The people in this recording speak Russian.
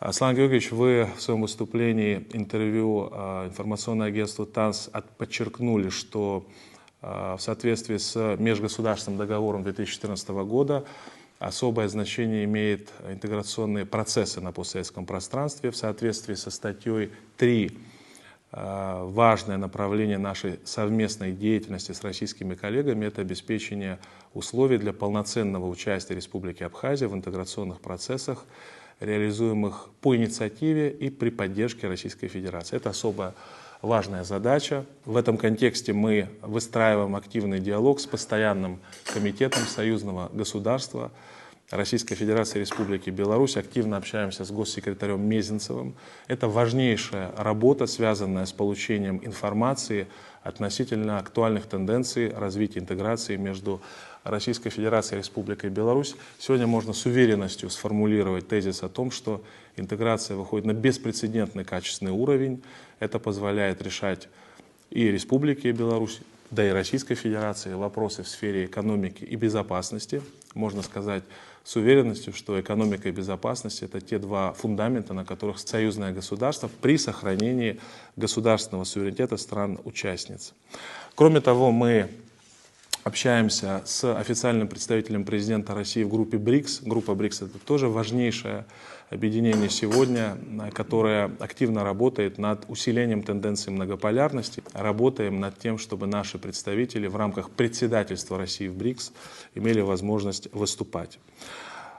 Аслан Георгиевич, вы в своем выступлении, интервью информационному агентству ТАСС подчеркнули, что в соответствии с межгосударственным договором 2014 года особое значение имеют интеграционные процессы на постсоветском пространстве. В соответствии со статьей 3 важное направление нашей совместной деятельности с российскими коллегами — это обеспечение условий для полноценного участия Республики Абхазия в интеграционных процессах, реализуемых по инициативе и при поддержке Российской Федерации. Это особо важная задача. В этом контексте мы выстраиваем активный диалог с постоянным комитетом союзного государства Российской Федерации и Республики Беларусь, активно общаемся с госсекретарем Мезенцевым. Это важнейшая работа, связанная с получением информации относительно актуальных тенденций развития интеграции между Российской Федерацией и Республикой Беларусь. Сегодня можно с уверенностью сформулировать тезис о том, что интеграция выходит на беспрецедентный качественный уровень. Это позволяет решать и Республике Беларусь, да и Российской Федерации вопросы в сфере экономики и безопасности. Можно сказать с уверенностью, что экономика и безопасность — это те два фундамента, на которых союзное государство при сохранении государственного суверенитета стран-участниц. Кроме того, мы общаемся с официальным представителем президента России в группе БРИКС. Группа БРИКС — это тоже важнейшее объединение сегодня, которое активно работает над усилением тенденций многополярности. Работаем над тем, чтобы наши представители в рамках председательства России в БРИКС имели возможность выступать.